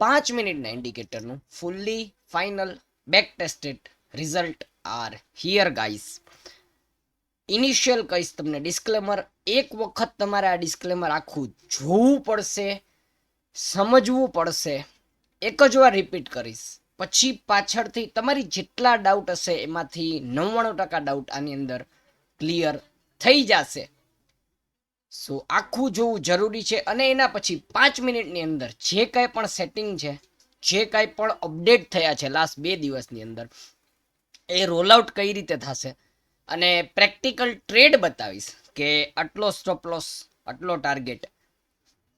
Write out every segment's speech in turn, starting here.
5 મિનિટના ઇન્ડિકેટરનું fully final back tested result are here guys. Initial કહીશ તમને ડિસ્ક્લેમર, એક વખત તમારે આ ડિસ્ક્લેમર આખું જોવું પડશે, સમજવું પડશે. એક જ વાર રિપીટ કરીશ, પછી પાછળથી તમારી જેટલા ડાઉટ હશે એમાંથી 99% ડાઉટ આની અંદર ક્લિયર થઈ જશે. સો આખું જોવું જરૂરી છે. અને એના પછી 5 મિનિટની અંદર જે કાંઈ પણ સેટિંગ છે, જે કાંઈ પણ અપડેટ થયા છે લાસ્ટ 2 દિવસની અંદર, એ રોલ આઉટ કઈ રીતે થશે અને પ્રેક્ટિકલ ટ્રેડ બતાવીશ કે આટલો સ્ટોપ લોસ, આટલો ટાર્ગેટ,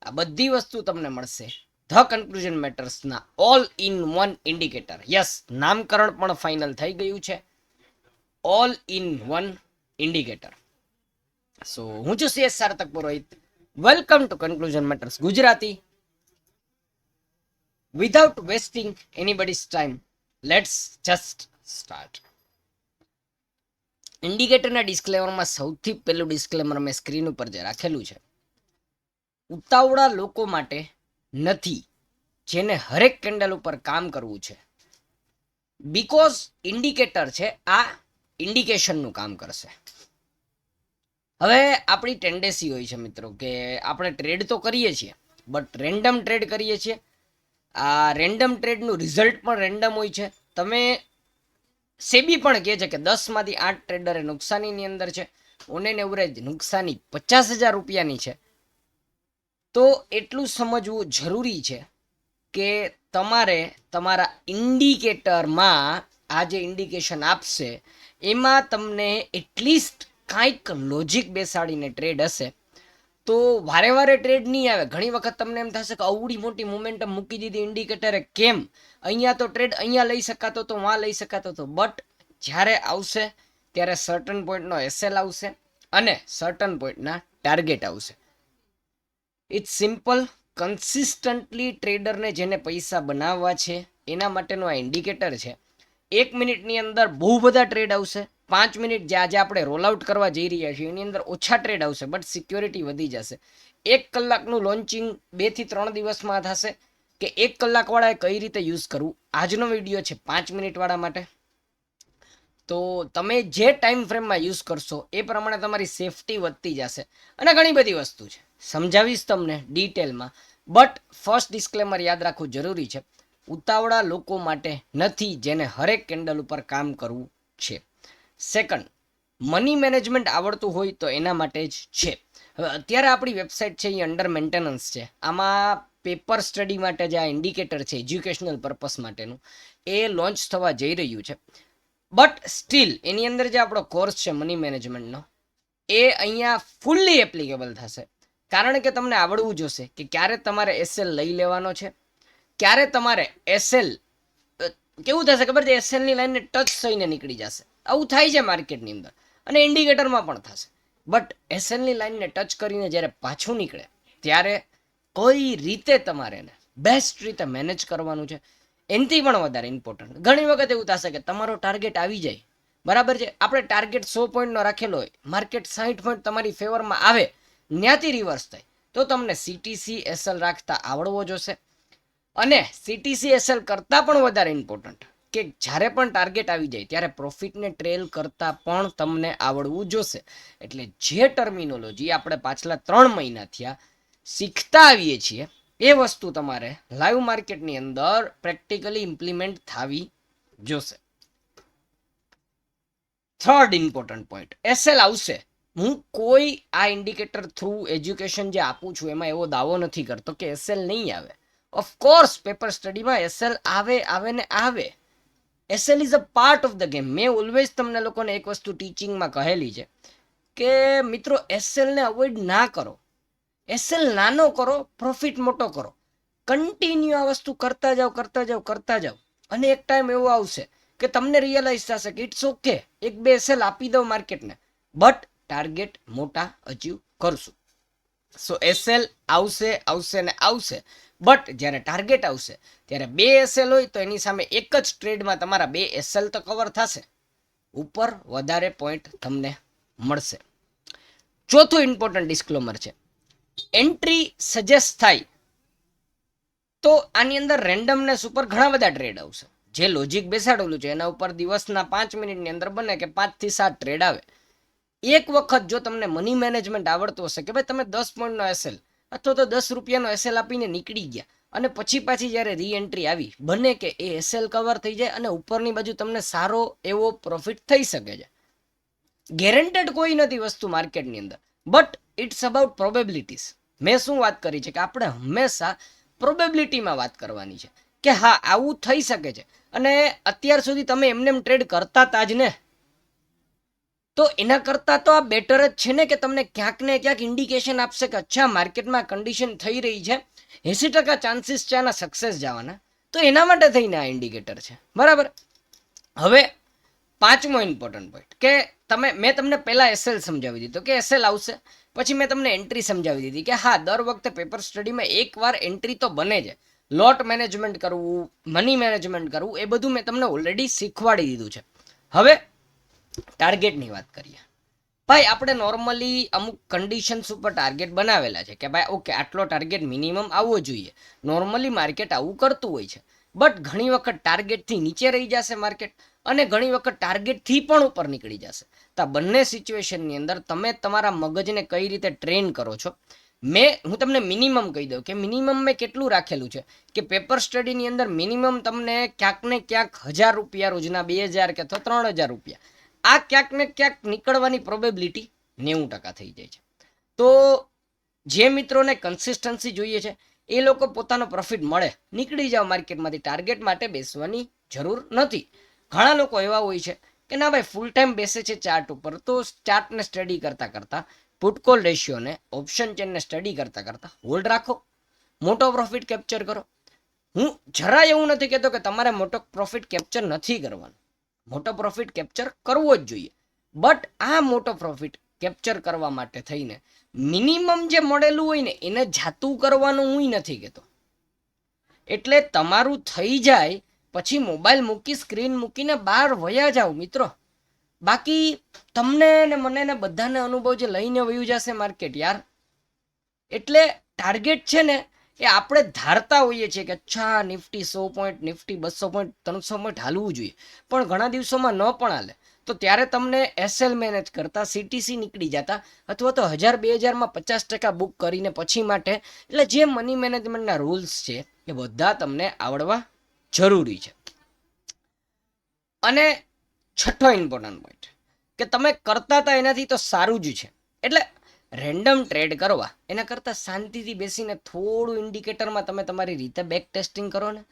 આ બધી વસ્તુ તમને મળશે ધ કન્ક્લુઝન મેટર્સના all in one indicator. Yes, નામકરણ પણ ફાઇનલ થઈ ગયું છે, all in one indicator. So હું છું CS Sarthak Purohit. Welcome to conclusion matters Gujarati. Without wasting anybody's time, let's just start. ઇન્ડિકેટરના ડિસ્ક્લેમરમાં સૌથી પહેલું ડિસ્ક્લેમર મેં સ્ક્રીન ઉપર જે રાખેલું છે, ઉતાવળા લોકો માટે નથી જેને હરેક કેન્ડલ ઉપર કામ કરવું છે. બીકોઝ ઇન્ડિકેટર છે, આ ઇન્ડિકેશનનું કામ કરશે. હવે આપણી ટેન્ડન્સી હોય છે મિત્રો કે આપણે ટ્રેડ તો કરીએ છીએ, બટ રેન્ડમ ટ્રેડ કરીએ છીએ. આ રેન્ડમ ટ્રેડનું રિઝલ્ટ પણ રેન્ડમ હોય છે. તમે સેબી પણ કહે છે કે 10માંથી 8 ટ્રેડરે નુકસાનીની અંદર છે. ઓન એન એવરેજ નુકસાની 50,000 રૂપિયાની છે. તો એટલું સમજવું જરૂરી છે કે તમારે તમારા ઇન્ડિકેટરમાં આ જે ઇન્ડિકેશન આપશે એમાં તમને એટલીસ્ટ કાંઈક લોજિક બેસાડીને ટ્રેડ હશે તો વારે વારે ટ્રેડ નહીં આવે. ઘણી વખત તમને એમ થશે કે અવડી મોટી મોમેન્ટમ મૂકી દીધી ઇન્ડિકેટરે, કેમ અહીંયા તો ટ્રેડ અહીંયા લઈ શકાતો તો વાં લઈ શકાતો હતો. બટ જ્યારે આવશે ત્યારે સર્ટન પોઈન્ટનો એસએલ આવશે અને સર્ટન પોઈન્ટના ટાર્ગેટ આવશે. It's simple. કન્સિસ્ટન્ટલી ટ્રેડરને જેને પૈસા બનાવવા છે એના માટેનું આ ઇન્ડિકેટર છે. 1 મિનિટની અંદર બહુ બધા ટ્રેડ આવશે. 5 મિનિટ જે આજે આપણે રોલ આઉટ કરવા જઈ રહ્યા છીએ એની અંદર ઓછા ટ્રેડ આવશે, બટ સિક્યોરિટી વધી જશે. 1 કલાકનું લોન્ચિંગ 2 થી 3 દિવસમાં થશે કે 1 કલાકવાળાએ કઈ રીતે યુઝ કરવું. આજનો વિડીયો છે 5 મિનિટવાળા માટે. તો તમે જે ટાઈમ ફ્રેમમાં યુઝ કરશો એ પ્રમાણે તમારી સેફટી વધતી જશે. અને ઘણી બધી વસ્તુ છે, સમજાવીશ તમને ડિટેલમાં. બટ ફર્સ્ટ ડિસ્ક્લેમર યાદ રાખવું જરૂરી છે, ઉતાવળા લોકો માટે નથી જેને હરેક કેન્ડલ ઉપર કામ કરવું છે. સેકન્ડ, મની મેનેજમેન્ટ આવડતું હોય તો એના માટે જ છે. હવે અત્યારે આપણી વેબસાઇટ છે એ અંડર મેન્ટેનન્સ છે. આમાં પેપર સ્ટડી માટે જે આ ઇન્ડિકેટર છે એજ્યુકેશનલ પર્પસ માટેનું, એ લોન્ચ થવા જઈ રહ્યું છે. બટ સ્ટીલ એની અંદર જે આપણો કોર્સ છે મની મેનેજમેન્ટનો, એ અહીંયા ફૂલ્લી એપ્લિકેબલ થશે. કારણ કે તમને આવડવું જોશે કે ક્યારે તમારે એસએલ લઈ લેવાનો છે, ક્યારે તમારે એસએલ, કેવું થશે ખબર છે, એસએલની લાઈનને ટચ થઈને નીકળી જશે. આવું થાય છે માર્કેટની અંદર અને ઇન્ડિકેટરમાં પણ થશે. બટ એસએલની લાઈનને ટચ કરીને જ્યારે પાછું નીકળે ત્યારે કઈ રીતે તમારે એને બેસ્ટ રીતે મેનેજ કરવાનું છે એનાથી પણ વધારે ઇમ્પોર્ટન્ટ. ઘણી વખત એવું થશે કે તમારો ટાર્ગેટ આવી જાય, બરાબર છે, આપણે ટાર્ગેટ 100 પોઈન્ટનો રાખેલો હોય, માર્કેટ 60 પોઈન્ટ તમારી ફેવરમાં આવે, ત્યાંથી રિવર્સ થાય, તો તમને સીટીસી એસએલ રાખતા આવડવો જોશે. અને સીટીસી એસએલ કરતાં પણ વધારે ઇમ્પોર્ટન્ટ કે જ્યારે પણ ટાર્ગેટ આવી જાય ત્યારે પ્રોફિટને ટ્રેલ કરતાં પણ તમને આવડવું જોશે. એટલે જે ટર્મિનોલોજી આપણે પાછલા 3 મહિના થયા શીખતા આવીએ છીએ એ વસ્તુ તમારે લાઈવ માર્કેટની અંદર પ્રેક્ટિકલી ઇમ્પ્લિમેન્ટ થવી જોશે. થર્ડ ઇમ્પોર્ટન્ટ પોઈન્ટ, એસએલ આવશે. હું કોઈ આ ઇન્ડિકેટર થ્રુ એજ્યુકેશન જે આપું છું એમાં એવો દાવો નથી કરતો કે એસએલ નહીં આવે. ઓફકોર્સ પેપર સ્ટડીમાં એસએલ આવે ને આવે. SL is a part of the game. મેં ઓલવેઝ તમને લોકોને એક વસ્તુ ટીચિંગમાં કહેલી છે કે મિત્રો એસએલને અવોઇડ ના કરો, એસએલ નાનો કરો, પ્રોફિટ મોટો કરો. કન્ટિન્યુ આ વસ્તુ કરતા જાઓ અને એક ટાઈમ એવો આવશે કે તમને રિયલાઇઝ થશે કે ઇટ્સ ઓકે, 1-2 એસએલ આપી દો માર્કેટને, બટ ટાર્ગેટ મોટા અચીવ કરશું. સો એસએલ આવશે ને આવશે. બટ જ્યારે ટાર્ગેટ આવશે ત્યારે 2 એસએલ હોય તો એની સામે એક જ ટ્રેડમાં તમારા 2 એસએલ તો કવર થશે, ઉપર વધારે પોઈન્ટ તમને મળશે. ચોથું ઇમ્પોર્ટન્ટ ડિસ્ક્લોમર છે, એન્ટ્રી સજેસ્ટ થાય તો આની અંદર રેન્ડમનેસ ઉપર ઘણા બધા ટ્રેડ આવશે. જે લોજિક બેસાડેલું છે એના ઉપર દિવસના 5 મિનિટની અંદર બને કે 5 થી 7 ટ્રેડ આવે. એક વખત જો તમને મની મેનેજમેન્ટ આવડતું હશે કે ભાઈ તમે 10 પોઈન્ટનો એસએલ અથવા તો 10 રૂપિયાનો એસએલ આપીને નીકળી ગયા અને પછી પાછી જ્યારે રી એન્ટ્રી આવી બને કે એ એસએલ કવર થઈ જાય અને ઉપરની બાજુ તમને સારો એવો પ્રોફિટ થઈ શકે છે. ગેરંટેડ કોઈ નથી વસ્તુ માર્કેટની અંદર, બટ ઇટ્સ અબાઉટ પ્રોબેબિલિટીઝ. મેં શું વાત કરી છે કે આપણે હંમેશા પ્રોબેબિલિટીમાં વાત કરવાની છે કે હા આવું થઈ શકે છે. અને અત્યાર સુધી તમે એમને ટ્રેડ કરતા હતા જ ને, તો એના કરતાં તો આ બેટર જ છે ને કે તમને ક્યાંક ને ક્યાંક ઇન્ડિકેશન આપશે કે અચ્છા માર્કેટમાં કન્ડિશન થઈ રહી છે, 80% ચાન્સીસ છે આના સક્સેસ જવાના. તો એના માટે થઈને આ ઇન્ડિકેટર છે, બરાબર. હવે પાંચમો ઇમ્પોર્ટન્ટ પોઈન્ટ કે મેં તમને પહેલા એસએલ સમજાવી દીધો કે એસએલ આવશે, પછી મેં તમને એન્ટ્રી સમજાવી દીધી કે હા દર વખતે પેપર સ્ટડીમાં એકવાર એન્ટ્રી તો બને છે. લોટ મેનેજમેન્ટ કરવું, મની મેનેજમેન્ટ કરવું, એ બધું મેં તમને ઓલરેડી શીખવાડી દીધું છે. હવે ટાર્ગેટની વાત કરીએ. ભાઈ આપણે નોર્મલી અમુક કન્ડિશન્સ ઉપર ટાર્ગેટ બનાવેલા છે કે ભાઈ ઓકે આટલો ટાર્ગેટ મિનિમમ આવવો જોઈએ. નોર્મલી માર્કેટ આવું કરતું હોય છે, બટ ઘણી વખત ટાર્ગેટથી નીચે રહી જશે માર્કેટ અને ઘણી વખત ટાર્ગેટથી પણ ઉપર નીકળી જશે. તો આ બંને સિચ્યુએશનની અંદર તમે તમારા મગજને કઈ રીતે ટ્રેન કરો છો. હું તમને મિનિમમ કહી દઉં કે મિનિમમ મેં કેટલું રાખેલું છે કે પેપર સ્ટડીની અંદર મિનિમમ તમને ક્યાંક ને ક્યાંક 1000 રૂપિયા રોજના, 2000 કે તો 3000 રૂપિયા, આ ક્યાંક ને ક્યાંક નીકળવાની પ્રોબેબિલિટી 90% થઈ જાય છે. તો જે મિત્રોને કન્સિસ્ટન્સી જોઈએ છે એ લોકો પોતાનો પ્રોફિટ મળે નીકળી જાવ માર્કેટમાંથી, ટાર્ગેટ માટે બેસવાની જરૂર નથી. ઘણા લોકો એવા હોય છે કે ના ભાઈ ફૂલ ટાઈમ બેસે છે ચાર્ટ ઉપર, તો ચાર્ટને સ્ટડી કરતાં કરતાં, પુટકોલ રેશિયોને, ઓપ્શન ચેનને સ્ટડી કરતાં કરતાં હોલ્ડ રાખો, મોટો પ્રોફિટ કેપ્ચર કરો. હું જરાય એવું નથી કહેતો કે તમારે મોટો પ્રોફિટ કેપ્ચર નથી કરવાનો, મોટો પ્રોફિટ કેપ્ચર કરવો જ જોઈએ. બટ આ મોટો પ્રોફિટ કેપ્ચર કરવા માટે થઈને મિનિમમ જે મળેલું હોય ને એને જાતું કરવાનું હું નથી કહેતો. એટલે તમારું થઈ જાય પછી મોબાઈલ મૂકી, સ્ક્રીન મૂકીને બહાર વયા જાઓ મિત્રો. બાકી તમને ને મને ને બધાને અનુભવ જે લઈને વયું જશે માર્કેટ યાર. એટલે ટાર્ગેટ છે ને એ આપણે ધારતા હોઈએ છીએ કે અચ્છા Nifty 100 point, Nifty 200 point, 300 point હાલવું જોઈએ, પણ ઘણા દિવસોમાં ન પણ હાલે. તો ત્યારે તમને એસએલ મેનેજ કરતા સીટીસી નીકળી જતા અથવા તો 1000-2000માં 50% બુક કરીને પછી માટે. એટલે જે મની મેનેજમેન્ટના રૂલ્સ છે એ બધા તમને આવડવા જરૂરી છે. અને છઠ્ઠો ઇમ્પોર્ટન્ટ પોઈન્ટ કે તમે કરતા હતા એનાથી તો સારું જ છે. એટલે રેન્ડમ ટ્રેડ કરવા એના કરતાં શાંતિથી બેસીને થોડું ઇન્ડિકેટરમાં તમે તમારી રીતે બેક ટેસ્ટિંગ કરો ને,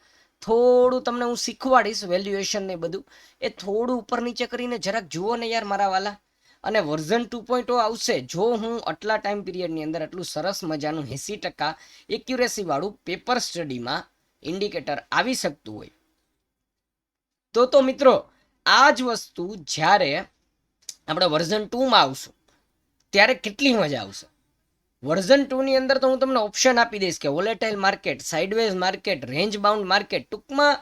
થોડું તમને હું શીખવાડીશ વેલ્યુએશન ને બધું, એ થોડું ઉપર નીચે કરીને જરાક જુઓ ને યાર મારા વાલા. અને વર્ઝન 2.0 આવશે જો હું આટલા ટાઈમ પિરિયડની અંદર આટલું સરસ મજાનું 80% એક્યુરેસી વાળું પેપર સ્ટડીમાં ઇન્ડિકેટર આવી શકતું હોય તો મિત્રો આ જ વસ્તુ જ્યારે આપણે વર્ઝન 2માં આવશું ત્યારે કેટલી મજા આવશે. વર્ઝન 2 ની અંદર તો હું તમને ઓપ્શન આપી દઈશ કે volatile market, sideways market, range bound market, ટૂંકમાં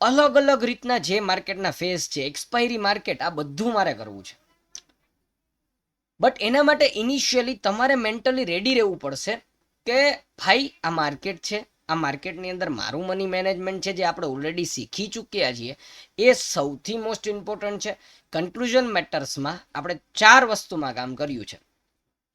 અલગ અલગ રીતના જે માર્કેટના ફેઝ છે, એક્સપાયરી માર્કેટ, આ બધું મારે કરવું છે. બટ એના માટે ઇનિશિયલી તમારે મેન્ટલી રેડી રહેવું પડશે કે ભાઈ આ માર્કેટ છે, આ માર્કેટની અંદર મારું મની મેનેજમેન્ટ છે જે આપણે ઓલરેડી શીખી ચૂક્યા છીએ, એ સૌથી મોસ્ટ ઇમ્પોર્ટન્ટ છે. કન્ક્લુઝન મેટર્સમાં આપણે 4 વસ્તુમાં કામ કર્યું છે.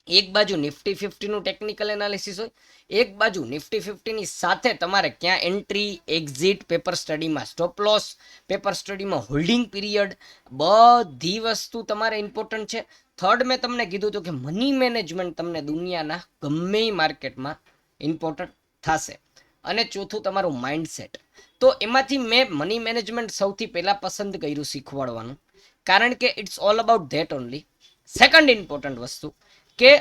એક બાજુ નિફ્ટી 50નું ટેકનિકલ એનાલિસિસ હોય, એક બાજુ નિફ્ટી 50ની સાથે તમારે ક્યાં એન્ટ્રી, એક્ઝિટ, પેપર સ્ટડીમાં સ્ટોપ લોસ, પેપર સ્ટડીમાં હોલ્ડિંગ પીરિયડ, બધી વસ્તુ તમારે ઇમ્પોર્ટન્ટ છે. થર્ડ મેં તમને કીધું હતું કે મની મેનેજમેન્ટ તમને દુનિયાના ગમે માર્કેટમાં ઇમ્પોર્ટન્ટ થશે. અને ચોથું તમારું માઇન્ડસેટ. તો એમાંથી મેં મની મેનેજમેન્ટ સૌથી પહેલાં પસંદ કર્યું શીખવાડવાનું, કારણ કે it's all about that only. Second important વસ્તુ કે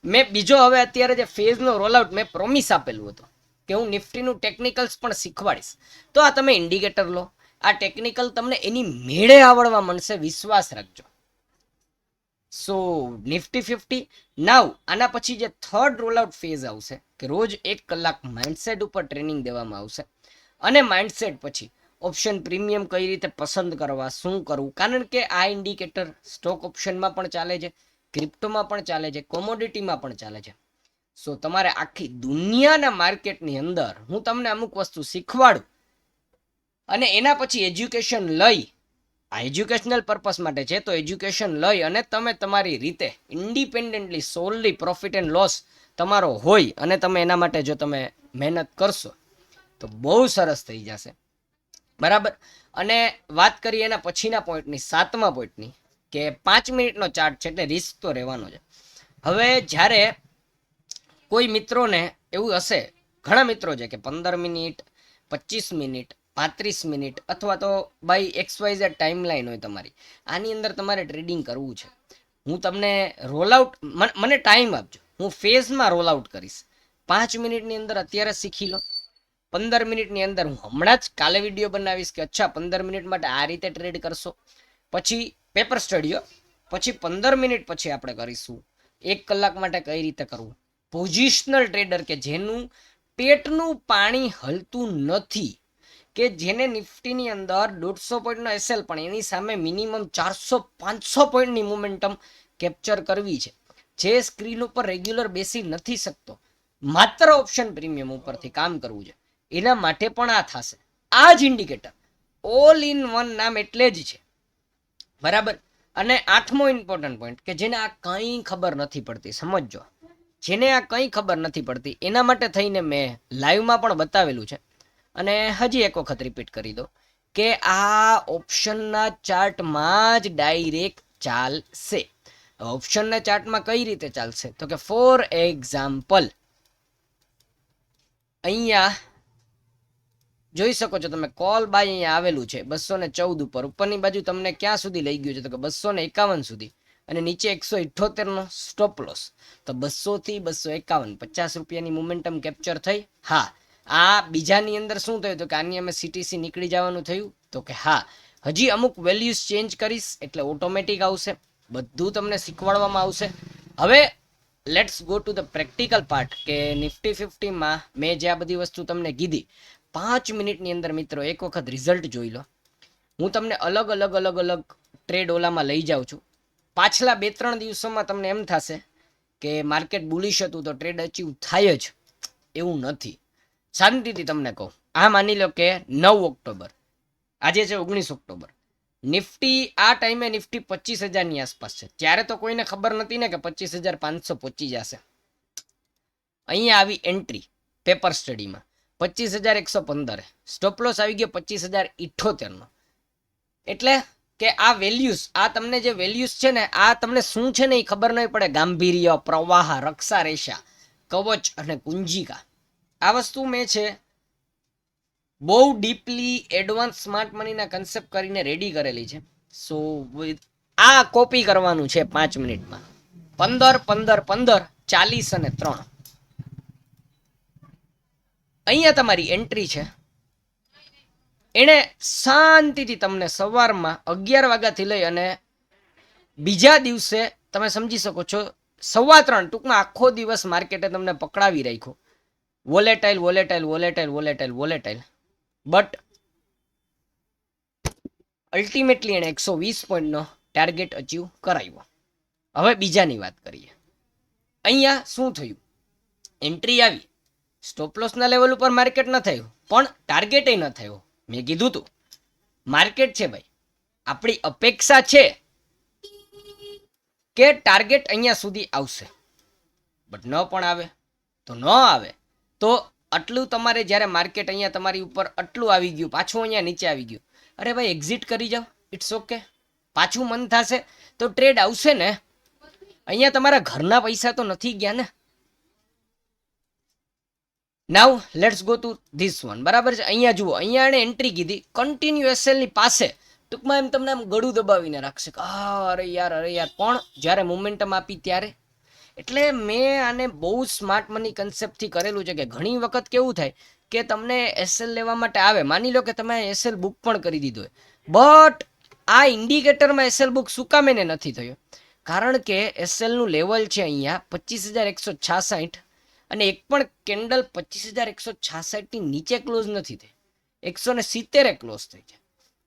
મેં બીજો હવે અત્યારે જે ફેઝનો રોલઆઉટ મેં પ્રોમિસ આપેલું હતું કે હું નિફ્ટીનું ટેકનિકલ્સ પણ શીખવાડીશ. તો આ તમે ઇન્ડિકેટર લો, આ ટેકનિકલ તમને એની મેળે આવડવા મળશે, વિશ્વાસ રાખજો. સો નિફ્ટી 50 નાવ આના પછી જે થર્ડ રોલઆઉટ ફેઝ આવશે કે રોજ 1 કલાક માઇન્ડસેટ ઉપર ટ્રેનિંગ દેવામાં આવશે. અને માઇન્ડસેટ પછી ઓપ્શન પ્રીમિયમ કઈ રીતે પસંદ કરવા, શું કરવું, કારણ કે આ ઇન્ડિકેટર સ્ટોક ઓપ્શનમાં પણ ચાલે છે, ક્રિપ્ટોમાં પણ ચાલે છે, કોમોડિટીમાં પણ ચાલે છે. સો તમારે આખી દુનિયાના માર્કેટની અંદર હું તમને અમુક વસ્તુ શીખવાડું અને એના પછી એજ્યુકેશન લઈ, આ એજ્યુકેશનલ પર્પસ માટે છે, તો એજ્યુકેશન લઈ અને તમે તમારી રીતે ઇન્ડિપેન્ડન્ટલી સોલલી પ્રોફિટ એન્ડ લોસ તમારો હોય અને તમે એના માટે જો તમે મહેનત કરશો તો બહુ સરસ થઈ જશે, બરાબર. અને વાત કરીએ એના પછીના પોઈન્ટની, 7મા પોઈન્ટની, કે 5 મિનિટનો ચાર્ટ છે એટલે રિસ્ક તો રહેવાનો છે. હવે જ્યારે કોઈ મિત્રોને એવું હશે, ઘણા મિત્રો છે કે 15 મિનિટ, 25 મિનિટ, 35 મિનિટ અથવા તો બાય XYZ ટાઈમલાઈન હોય તમારી, આની અંદર તમારે ટ્રેડિંગ કરવું છે. હું તમને રોલ આઉટ, મને ટાઈમ આપજો, હું ફેઝમાં રોલ આઉટ કરીશ. 5 મિનિટની અંદર અત્યારે શીખી લો, 15 મિનિટની અંદર હું હમણાં જ કાલે વિડીયો બનાવીશ કે અચ્છા 15 મિનિટ માટે આ રીતે ટ્રેડ કરશો, પછી પેપર સ્ટડીઓ, પછી 15 મિનિટ પછી આપણે કરીશું 1 કલાક માટે કઈ રીતે કરવું. પોઝિશનલ ટ્રેડર કે જેનું પેટનું પાણી હલતું નથી, કે જેને નિફ્ટીની અંદર 150 પોઈન્ટનો એસએલ પણ એની સામે મિનિમમ 400-500 પોઈન્ટની મોમેન્ટમ કેપ્ચર કરવી છે, જે સ્ક્રીન ઉપર રેગ્યુલર બેસી નથી શકતો, માત્ર ઓપ્શન પ્રીમિયમ ઉપરથી કામ કરવું છે, એના માટે પણ આ થશે. આ જ ઇન્ડિકેટર ઓલ ઇન વન નામ એટલે જ છે, બરાબર. અને 8મો ઇમ્પોર્ટન્ટ પોઈન્ટ કે જેને આ કંઈ ખબર નથી પડતી, સમજજો, જેને આ કંઈ ખબર નથી પડતી એના માટે થઈને મેં લાઈવમાં પણ બતાવેલું છે અને હજી એક વખત રિપીટ કરી દો કે આ ઓપ્શનના ચાર્ટમાં જ ડાયરેક્ટ ચાલશે. ઓપ્શનના ચાર્ટમાં કઈ રીતે ચાલશે તો કે ફોર એક્ઝામ્પલ અહીંયા જોઈ શકો છો તમે, કોલ બાય અહીંયા આવેલું છે 214 ઉપર, ઉપરની બાજુ તમને ક્યાં સુધી લઈ ગયું છે તો કે 251 સુધી, અને નીચે 178નો સ્ટોપ લોસ. તો 200 થી 251, 50 રૂપિયાની મોમેન્ટમ કેપ્ચર થઈ. હા, આ બીજાની અંદર શું થયું તો કે આની અમે CTC નીકળી જવાનું થયું તો કે હા, હજી અમુક વેલ્યુઝ ચેન્જ કરીશ એટલે ઓટોમેટિક આવશે, બધું તમને શીખવાડવામાં આવશે. હવે let's go to the practical part કે નિફ્ટી 50માં મેં જે આ બધી વસ્તુ તમને કીધી 5 મિનિટની અંદર મિત્રો એક વખત રિઝલ્ટ જોઈ લો. હું તમને અલગ અલગ અલગ અલગ ટ્રેડ ઓલામાં લઈ જાઉં છું. પાછલા 2-3 દિવસોમાં તમને એમ થશે કે માર્કેટ બુલિશ હતું તો ટ્રેડ અચીવ થાય જ, એવું નથી. શાંતિથી તમને કહું, આ માની લો કે 9 ઓક્ટોબર, આજે છે 19 ઓક્ટોબર, નિફ્ટી આ ટાઈમે નિફ્ટી 25,000ની આસપાસ છે, ત્યારે તો કોઈને ખબર નથી ને કે 25,500 પહોંચી જશે. અહીંયા આવી એન્ટ્રી પેપર સ્ટડીમાં 25,115, સ્ટોપ લોસ આવી ગયો 25,078નો. એટલે કે આ વેલ્યુઝ, આ તમને જે વેલ્યુઝ છે ને, આ તમને શું છે ને એ ખબર નહીં પડે. ગાંભીર્ય, પ્રવાહ, રક્ષા રેશા, કવચ અને કુંજિકા, આ વસ્તુ મેં છે બહુ ડીપલી એડવાન્સ સ્માર્ટ મનીના કન્સેપ્ટ કરીને રેડી કરેલી છે. સો આ કોપી કરવાનું છે 5 મિનિટમાં, 15 15 15 40 અને 3. અહીંયા તમારી એન્ટ્રી છે, એણે શાંતિથી તમને સવારમાં 11 વાગ્યાથી લઈ અને બીજા દિવસે તમે સમજી શકો છો 3:15, ટૂંકમાં આખો દિવસ માર્કેટે તમને પકડાવી રાખ્યો. Volatile volatile volatile volatile volatile, but ultimately એણે 120 પોઈન્ટનો ટાર્ગેટ અચીવ કરાવ્યો. હવે બીજાની વાત કરીએ. અહીંયા શું થયું, એન્ટ્રી આવી, સ્ટોપ લોસના લેવલ ઉપર માર્કેટ ન થયું પણ ટાર્ગેટ ન થયો. મેં કીધું તું માર્કેટ છે ભાઈ, આપણી અપેક્ષા છે કે ટાર્ગેટ અહીંયા સુધી આવશે, બટ ન પણ આવે તો ન આવે તો આટલું તમારે જ્યારે માર્કેટ અહીંયા તમારી ઉપર આટલું આવી ગયું, પાછું અહીંયા નીચે આવી ગયું, અરે ભાઈ એક્ઝિટ કરી જાઓ, ઇટ્સ ઓકે. પાછું મન થશે તો ટ્રેડ આવશે ને. અહીંયા તમારા ઘરના પૈસા તો નથી ગયા ને. Now let's go to this one, બરાબર છે. અહીંયા જુઓ, અહીંયા એણે એન્ટ્રી કીધી કન્ટિન્યુ એસએલની પાસે, ટૂંકમાં એમ તમને આમ ગળું દબાવીને રાખશે કે અરે યાર પણ જ્યારે મોમેન્ટમ આપી ત્યારે. એટલે મેં આને બહુ સ્માર્ટ મની કન્સેપ્ટથી કરેલું છે કે ઘણી વખત કેવું થાય કે તમને એસએલ લેવા માટે આવે, માની લો કે તમે એસએલ બુક પણ કરી દીધો હોય, બટ આ ઇન્ડિકેટરમાં એસએલ બુક શું કામ એને નથી થયો, કારણ કે એસએલનું લેવલ છે અહીંયા 25,166 અને એક પણ કેન્ડલ 25,166ની નીચે ક્લોઝ નથી થઈ, 170 ક્લોઝ થઈ છે.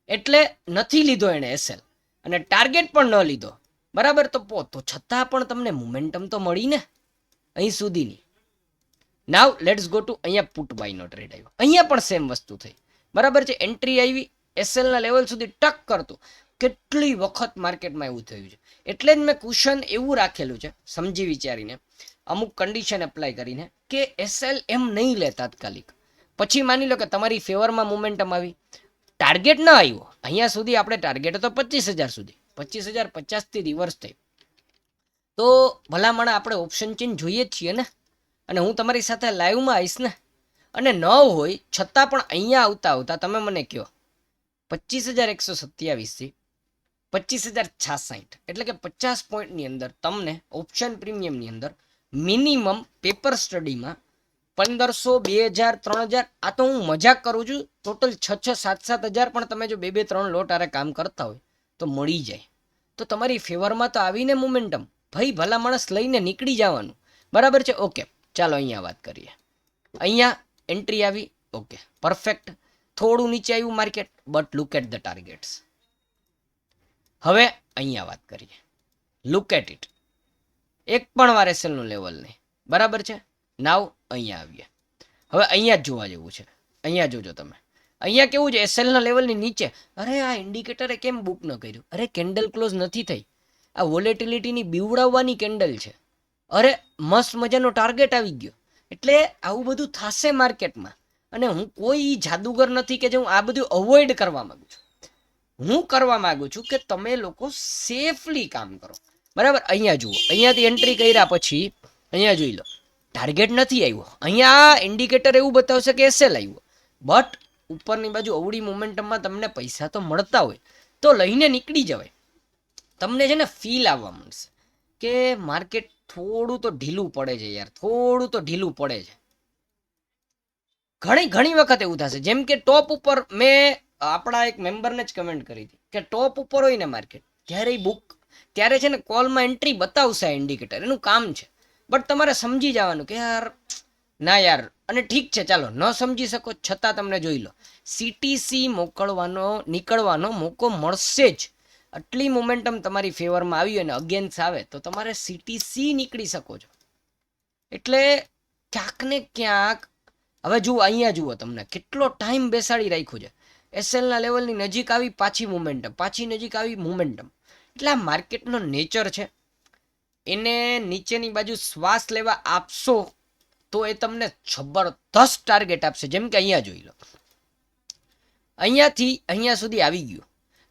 એટલે નથી લીધો એણે એસએલ અને ટાર્ગેટ પણ ન લીધો, બરાબર. તો છતાં પણ તમને મોમેન્ટમ તો મળી ને અહીં સુધીની. નાવ લેટ્સ ગો ટુ અહીંયા પુટ બાયનો ટ્રેડ આવ્યો. અહીંયા પણ સેમ વસ્તુ થઈ, બરાબર છે. એન્ટ્રી આવી, એસએલના લેવલ સુધી ટક કરતું. કેટલી વખત માર્કેટમાં એવું થયું છે. એટલે જ મેં ક્વેશ્ચન એવું રાખેલું છે, સમજી વિચારીને, અમુક કન્ડિશન એપ્લાય કરીને, કે એસએલ એમ નહીં લે તાત્કાલિક. પછી માની લો કે તમારી ફેવરમાં મોમેન્ટમ આવી, ટાર્ગેટ ન આવ્યો, અહીંયા સુધી આપણે ટાર્ગેટ હતો 25,000 સુધી, 25,050થી રિવર્સ થઈ, તો ભલામણ આપણે ઓપ્શન ચેન્જ જોઈએ જ છીએ ને. અને હું તમારી સાથે લાઈવમાં આવીશ ને. અને ન હોય છતાં પણ અહીંયા આવતા આવતા તમે મને કહો 25,127થી 25,066, એટલે કે 50 પોઈન્ટની અંદર તમને ઓપ્શન પ્રીમિયમની અંદર મિનિમમ પેપર સ્ટડીમાં 1,500, 2,000, 3,000, આ તો હું મજાક કરું છું, ટોટલ 6,000, 7,000, 7,000 પણ તમે જો 2-3 લોટ આરે કામ કરતા હોય તો મળી જાય. તો તમારી ફેવરમાં તો આવીને મોમેન્ટમ, ભાઈ ભલા માણસ લઈને નીકળી જવાનું, બરાબર છે. ઓકે, ચાલો અહીંયા વાત કરીએ. અહીંયા એન્ટ્રી આવી, ઓકે પરફેક્ટ. થોડું નીચે આવ્યું market, but look at the targets. હવે અહીંયા વાત કરીએ, લુક એટ ઇટ. એક પણ વાર એસએલનું લેવલ નહીં, બરાબર છે. નાવ અહીંયા આવીએ. હવે અહીંયા જ જોવા જેવું છે. અહીંયા જોજો તમે, અહીંયા કેવું છે, એસએલના લેવલની નીચે. અરે આ ઇન્ડિકેટરે કેમ બુક ન કર્યું? અરે કેન્ડલ ક્લોઝ નથી થઈ, આ વોલેટિલિટીની બીવડાવવાની કેન્ડલ છે. અરે મસ્ત મજાનો ટાર્ગેટ આવી ગયો. એટલે આવું બધું થશે માર્કેટમાં. અને હું કોઈ જાદુગર નથી કે જે હું આ બધું અવોઇડ કરવા માંગુ છું. હું કરવા માંગુ છું કે તમે લોકો સેફલી કામ કરો, બરાબર. અહીંયા જુઓ, અહીંયાથી એન્ટ્રી કર્યા પછી અહીંયા જોઈ લો, ટાર્ગેટ નથી આવ્યો. અહીંયા ઇન્ડિકેટર એવું બતાવશે કે એસએલ આવ્યો, બટ ઉપરની બાજુ અવળી મોમેન્ટમમાં તમને પૈસા તો મળતા હોય તો લઈને નીકળી જવાય. તમને છે ને ફીલ આવવા મળશે કે માર્કેટ થોડું તો ઢીલું પડે છે યાર, થોડું તો ઢીલું પડે છે. ઘણી વખત એવું થશે. જેમ કે ટોપ ઉપર મેં આપણા એક મેમ્બરને જ કમેન્ટ કરી હતી કે ટોપ ઉપર હોય ને માર્કેટ, ત્યારે બુક ત્યારે છે ને કોલમાં એન્ટ્રી બતાવશે આ ઇન્ડિકેટર, એનું કામ છે. બટ તમારે સમજી જવાનું કે યાર ના યાર. અને ઠીક છે, ચાલો ન સમજી શકો છતાં તમને જોઈ લો, સીટીસી નીકળવાનો મોકો મળશે જ. આટલી મોમેન્ટમ તમારી ફેવરમાં આવી અને અગેન્સ્ટ આવે તો તમારે સીટીસી નીકળી શકો છો. એટલે ક્યાંક ને ક્યાંક હવે જુઓ, અહીંયા જુઓ, તમને કેટલો ટાઈમ બેસાડી રાખ્યું છે. એસએલના લેવલની નજીક આવી, પાછી મોમેન્ટમ, પાછી નજીક આવી મોમેન્ટમ. એટલે આ માર્કેટનો નેચર છે. એને નીચેની બાજુ શ્વાસ લેવા આપશો તો એ તમને જબરદસ્ત ટાર્ગેટ આપશે. જેમ કે અહીંયા જોઈ લો, અહીંયાથી અહીંયા સુધી આવી ગયું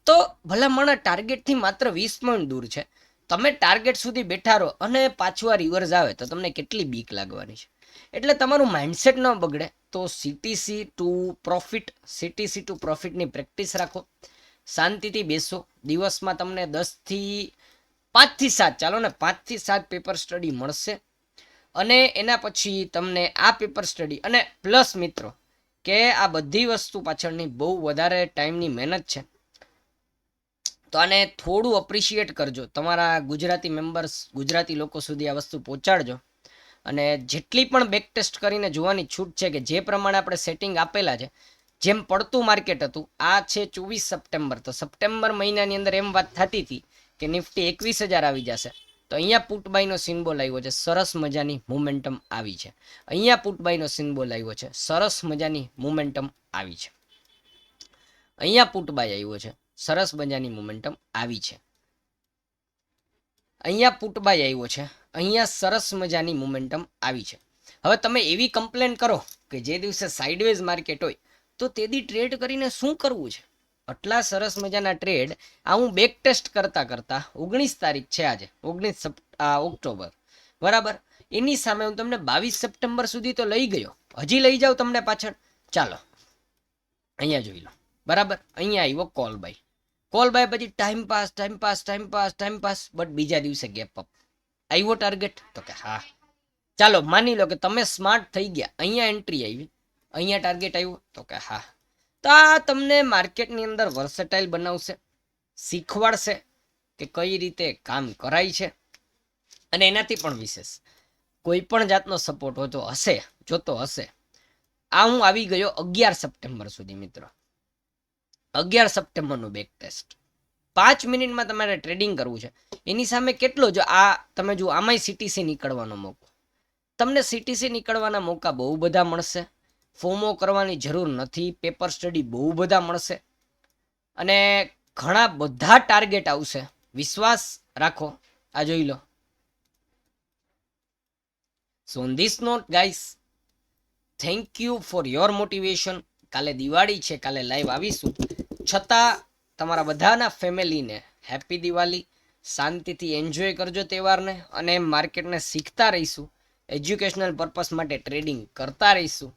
તો ભલામણ ટાર્ગેટથી માત્ર 20 પોઈન્ટ દૂર છે. તમે ટાર્ગેટ સુધી બેઠા રહો અને પાછું આ રિવર્સ આવે તો તમને કેટલી બીક લાગવાની છે. એટલે તમારું માઇન્ડસેટ ન બગડે તો સીટીસી ટુ પ્રોફિટની પ્રેક્ટિસ રાખો. શાંતિથી બેસો. દિવસમાં તમને 5 થી 7, ચાલો ને 5 થી 7 પેપર સ્ટડી મળશે. અને એના પછી તમને આ પેપર સ્ટડી અને પ્લસ મિત્રો કે આ બધી વસ્તુ પાછળની બહુ વધારે ટાઈમની મહેનત છે. તો આને થોડું અપ્રિશિએટ કરજો. તમારા ગુજરાતી મેમ્બર્સ, ગુજરાતી લોકો સુધી આ વસ્તુ પહોંચાડજો. અને જેટલી પણ બેક ટેસ્ટ કરીને જોવાની છૂટ છે કે જે પ્રમાણે આપણે સેટિંગ આપેલા છે, જેમ પડતું માર્કેટ હતું, આ છે 24 સપ્ટેમ્બર. તો સપ્ટેમ્બર મહિનાની અંદર એમ વાત થતી હતી કે નિફ્ટી 21,000 આવી જશે. તો અહીંયા પુટ બાયનો સિમ્બોલ આવ્યો છે, સરસ મજાની મોમેન્ટમ આવી છે. અહીંયા પુટ બાયનો સિમ્બોલ આવ્યો છે, સરસ મજાની મોમેન્ટમ આવી છે. અહીંયા પુટ બાય આવ્યો છે, સરસ મજાની મોમેન્ટમ આવી છે. અહીંયા પુટ બાય આવ્યો છે, અહીંયા સરસ મજાની મોમેન્ટમ આવી છે. હવે તમે એવી કમ્પ્લેન કરો કે જે દિવસે સાઇડવેઝ માર્કેટ હોય તો તેદી ટ્રેડ કરીને શું કરવું છે? આટલા સરસ મજાના ટ્રેડ આ હું બેક ટેસ્ટ કરતા 19 તારીખ છે આજે, 19 ઓક્ટોબર, બરાબર. એની સામે હું તમને 22 સપ્ટેમ્બર સુધી તો લઈ ગયો, હજી લઈ જાઉં તમને પાછળ. ચાલો અહીંયા જોઈ લો, બરાબર. અહીંયા આવ્યો કોલ બાય પછી ટાઈમ પાસ. બટ બીજા દિવસે ગેપ અપ આવ્યો ટાર્ગેટ, તો કે હા ચાલો માની લો કે તમે સ્માર્ટ થઈ ગયા. અહીંયા એન્ટ્રી આવી, અહીંયા ટાર્ગેટ આવ્યું, તો કે હા. તો આ તમને માર્કેટની અંદર વર્સેટાઇલ બનાવશે, શીખવાડશે કે કઈ રીતે કામ કરાય છે. અને એનાથી પણ વિશેષ કોઈ પણ જાતનો સપોર્ટ હોતો હશે, જોતો હશે. આ હું આવી ગયો 11 સપ્ટેમ્બર સુધી મિત્રો. 11 સપ્ટેમ્બરનું બેક ટેસ્ટ. 5 મિનિટમાં તમારે ટ્રેડિંગ કરવું છે. એની સામે કેટલો, જો આ તમે જુઓ, આમાંય સીટીસી નીકળવાનો મોકો, તમને સીટીસી નીકળવાના મોકા બહુ બધા મળશે. ફોમો કરવાની જરૂર નથી. પેપર સ્ટડી બહુ બધા મળશે અને ઘણા બધા ટાર્ગેટ આવશે. વિશ્વાસ રાખો. આ જોઈ લો. So on this note guys, thank you for your motivation. કાલે દિવાળી છે, કાલે લાઈવ આવીશું. છતાં તમારા બધાના ફેમિલીને હેપી દિવાળી. શાંતિથી એન્જોય કરજો તહેવારને અને માર્કેટને શીખતા રહીશું. એજ્યુકેશનલ પર્પસ માટે ટ્રેડિંગ કરતા રહીશું.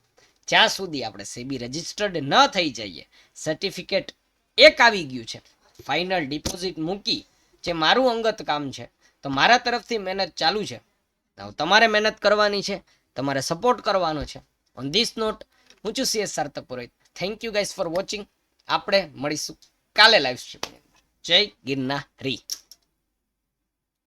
જ્યાં સુધી આપણે સેબી રજિસ્ટર્ડ ન થઈ જઈએ. સર્ટિફિકેટ એક આવી ગયું છે, ફાઇનલ ડિપોઝિટ મૂકી, જે મારું અંગત કામ છે. તો મારા તરફથી મહેનત ચાલુ છે. તમારે મહેનત કરવાની છે, તમારે સપોર્ટ કરવાનો છે. ઓન ધીસ નોટ, હું છું CS Sarthak Purohit. Thank you guys for watching. આપણે મળીશું કાલે લાઈવ સ્ટ્રીમની અંદર. જય ગિરનારી.